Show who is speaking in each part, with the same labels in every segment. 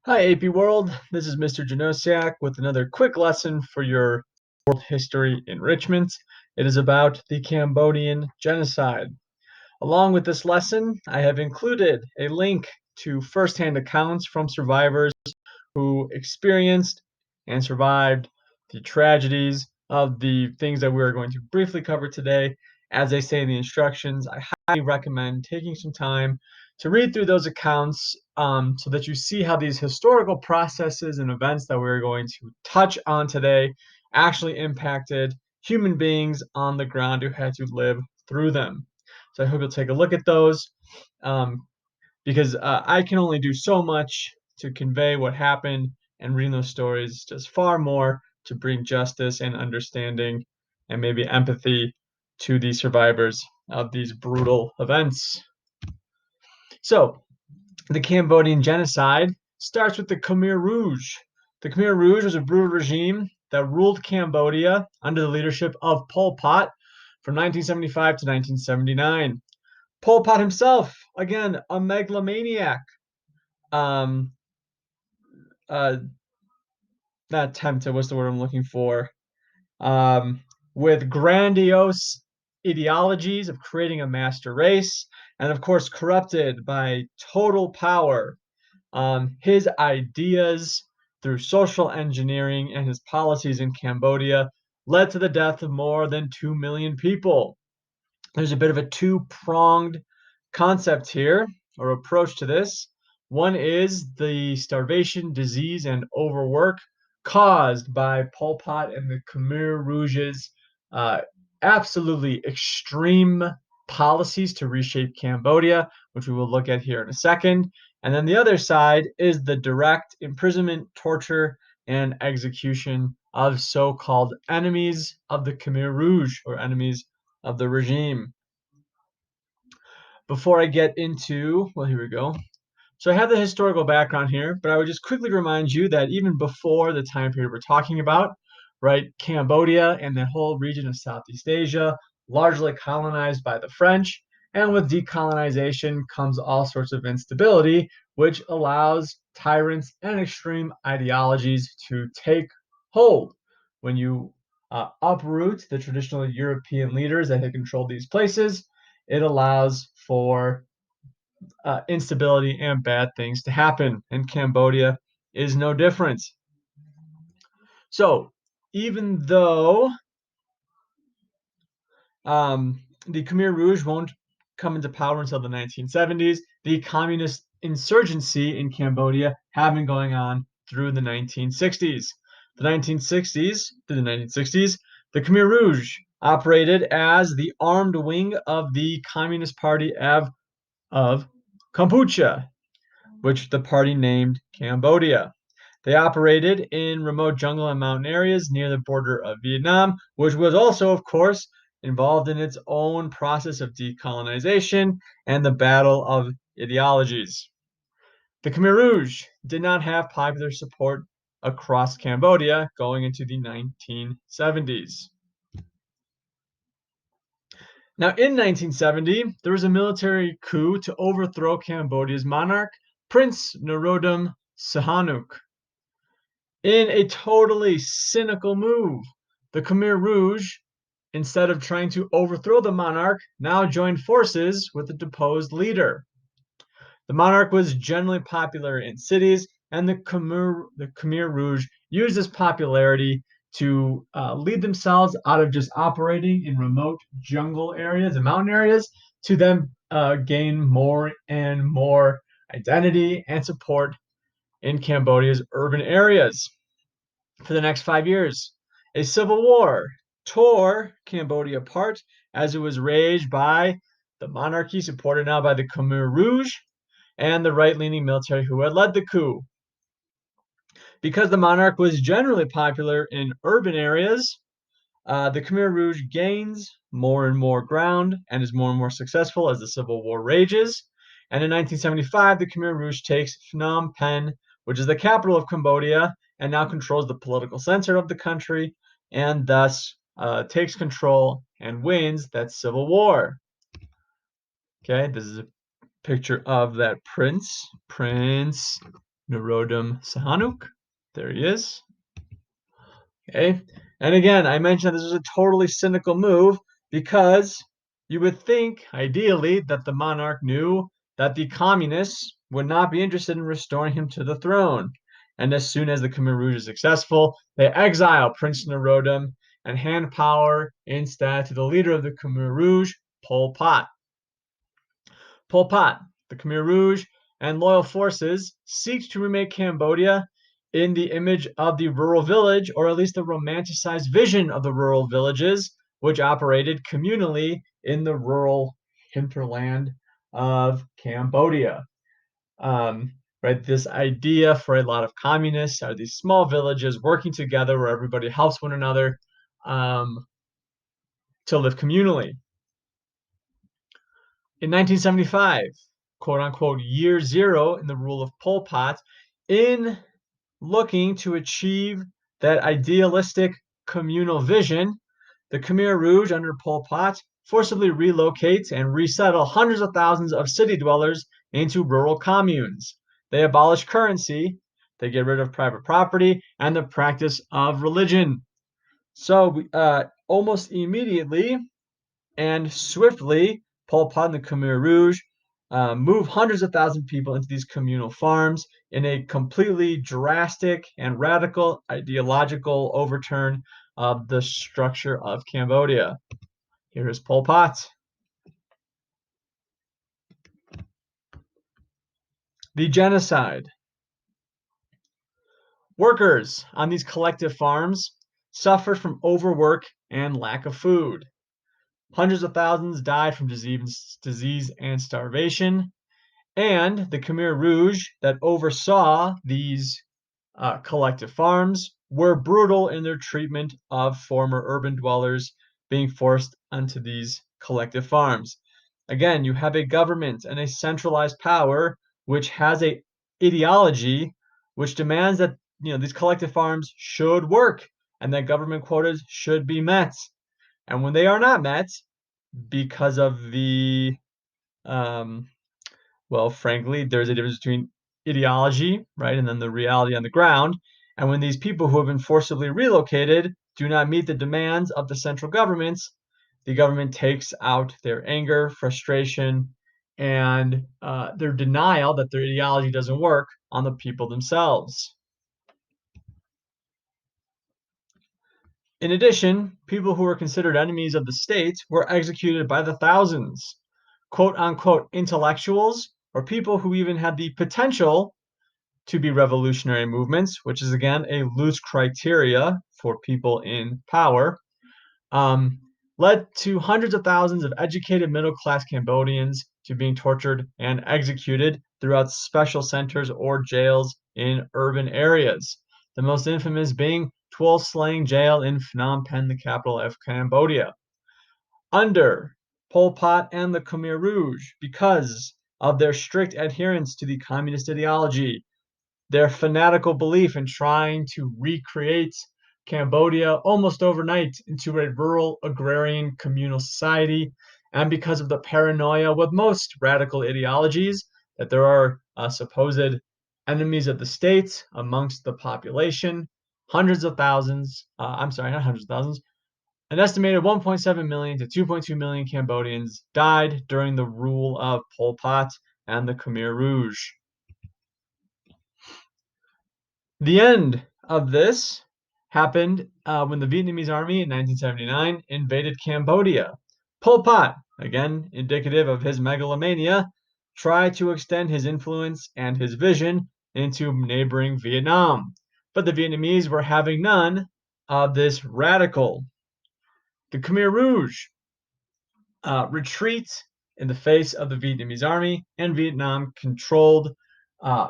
Speaker 1: Hi, AP World. This is Mr. Genocide with another quick lesson for your world history enrichment. It is about the Cambodian genocide. Along with this lesson, I have included a link to firsthand accounts from survivors who experienced and survived the tragedies of the things that we're going to briefly cover today. As they say in the instructions, I highly recommend taking some time to read through those accounts so that you see how these historical processes and events that we're going to touch on today actually impacted human beings on the ground who had to live through them. So I hope you'll take a look at those um, because I can only do so much to convey what happened, and reading those stories does far more to bring justice and understanding and maybe empathy to the survivors of these brutal events. So, the Cambodian genocide starts with the Khmer Rouge. The Khmer Rouge was a brutal regime that ruled Cambodia under the leadership of Pol Pot from 1975 to 1979. Pol Pot himself, again, a megalomaniac, um, uh, not tempted, what's the word I'm looking for? Um, with grandiose ideologies of creating a master race, and of course, corrupted by total power. His ideas through social engineering and his policies in Cambodia led to the death of more than 2 million people. There's a bit of a two-pronged concept here or approach to this. One is the starvation, disease, and overwork caused by Pol Pot and the Khmer Rouge's uh, absolutely extreme policies to reshape Cambodia, which we will look at here in a second. And then the other side is the direct imprisonment, torture, and execution of so-called enemies of the Khmer Rouge or enemies of the regime. Before I get into, well, here we go. So I have the historical background here, but I would just quickly remind you that even before the time period we're talking about, right, Cambodia and the whole region of Southeast Asia, largely colonized by the French, and with decolonization comes all sorts of instability, which allows tyrants and extreme ideologies to take hold. When you uproot the traditional European leaders that had controlled these places, it allows for instability and bad things to happen, and Cambodia is no different. So, even though the Khmer Rouge won't come into power until the 1970s, the communist insurgency in Cambodia have been going on through the 1960s. The 1960s, through the 1960s, the Khmer Rouge operated as the armed wing of the Communist Party of Kampuchea, which the party named Cambodia. They operated in remote jungle and mountain areas near the border of Vietnam, which was also, of course, involved in its own process of decolonization and the battle of ideologies. The Khmer Rouge did not have popular support across Cambodia going into the 1970s. Now, in 1970, there was a military coup to overthrow Cambodia's monarch, Prince Norodom Sihanouk. In a totally cynical move, the Khmer Rouge, instead of trying to overthrow the monarch, now joined forces with the deposed leader. The monarch was generally popular in cities, and the Khmer Rouge used this popularity to lead themselves out of just operating in remote jungle areas and mountain areas to then gain more and more identity and support in Cambodia's urban areas. For the next 5 years, a civil war tore Cambodia apart as it was raged by the monarchy supported now by the Khmer Rouge and the right-leaning military who had led the coup. Because the monarch was generally popular in urban areas, the Khmer Rouge gains more and more ground and is more and more successful as the civil war rages. And in 1975, the Khmer Rouge takes Phnom Penh, which is the capital of Cambodia, and now controls the political center of the country, and thus takes control and wins that civil war. Okay, this is a picture of that prince, Prince Norodom Sihanouk. There he is. Okay. And again, I mentioned this was a totally cynical move because you would think, ideally, that the monarch knew that the communists would not be interested in restoring him to the throne. And as soon as the Khmer Rouge is successful, they exile Prince Norodom and hand power instead to the leader of the Khmer Rouge, Pol Pot. Pol Pot, the Khmer Rouge, and loyal forces seek to remake Cambodia in the image of the rural village, or at least the romanticized vision of the rural villages, which operated communally in the rural hinterland of Cambodia. Right, this idea for a lot of communists are these small villages working together where everybody helps one another to live communally. In 1975, quote unquote, year zero in the rule of Pol Pot, in looking to achieve that idealistic communal vision, the Khmer Rouge under Pol Pot forcibly relocates and resettle hundreds of thousands of city dwellers into rural communes. They abolish currency, they get rid of private property, and the practice of religion. So, almost immediately, and swiftly, Pol Pot and the Khmer Rouge move hundreds of thousands of people into these communal farms in a completely drastic and radical ideological overturn of the structure of Cambodia. Here is Pol Pot. The genocide. Workers on these collective farms suffered from overwork and lack of food. Hundreds of thousands died from disease and starvation. And the Khmer Rouge that oversaw these collective farms were brutal in their treatment of former urban dwellers being forced onto these collective farms. Again, you have a government and a centralized power which has a ideology which demands that these collective farms should work and that government quotas should be met. And when they are not met because of the well, frankly, there's a difference between ideology, right, and then the reality on the ground. And when these people who have been forcibly relocated do not meet the demands of the central governments, the government takes out their anger, frustration, and their denial that their ideology doesn't work on the people themselves. In addition, people who were considered enemies of the state were executed by the thousands. Quote unquote intellectuals, or people who even had the potential to be revolutionary movements, which is again a loose criteria for people in power, led to hundreds of thousands of educated middle class Cambodians to being tortured and executed throughout special centers or jails in urban areas. The most infamous being Tuol Sleng Jail in Phnom Penh, the capital of Cambodia. Under Pol Pot and the Khmer Rouge, because of their strict adherence to the communist ideology, their fanatical belief in trying to recreate Cambodia almost overnight into a rural agrarian communal society, and because of the paranoia with most radical ideologies that there are supposed enemies of the state amongst the population, hundreds of thousands, I'm sorry, not hundreds of thousands, an estimated 1.7 million to 2.2 million Cambodians died during the rule of Pol Pot and the Khmer Rouge. The end of this happened when the Vietnamese army in 1979 invaded Cambodia. Pol Pot, again indicative of his megalomania, tried to extend his influence and his vision into neighboring Vietnam. But the Vietnamese were having none of this radical. The Khmer Rouge retreat in the face of the Vietnamese army, and Vietnam controlled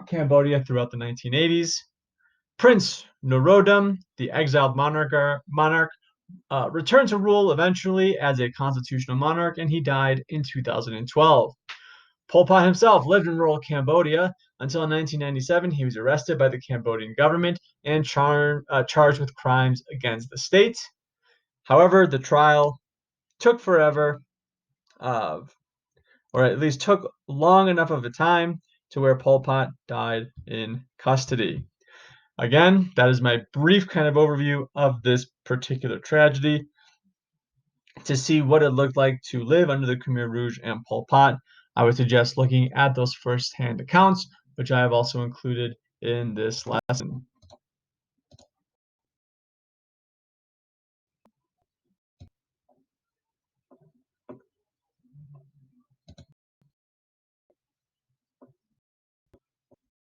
Speaker 1: Cambodia throughout the 1980s. Prince Norodom, the exiled monarch returned to rule eventually as a constitutional monarch, and he died in 2012. Pol Pot himself lived in rural Cambodia until in 1997 he was arrested by the Cambodian government and charged with crimes against the state. However, the trial took forever, or at least took long enough of a time, to where Pol Pot died in custody. Again, that is my brief kind of overview of this particular tragedy. To see what it looked like to live under the Khmer Rouge and Pol Pot, I would suggest looking at those first-hand accounts, which I have also included in this lesson.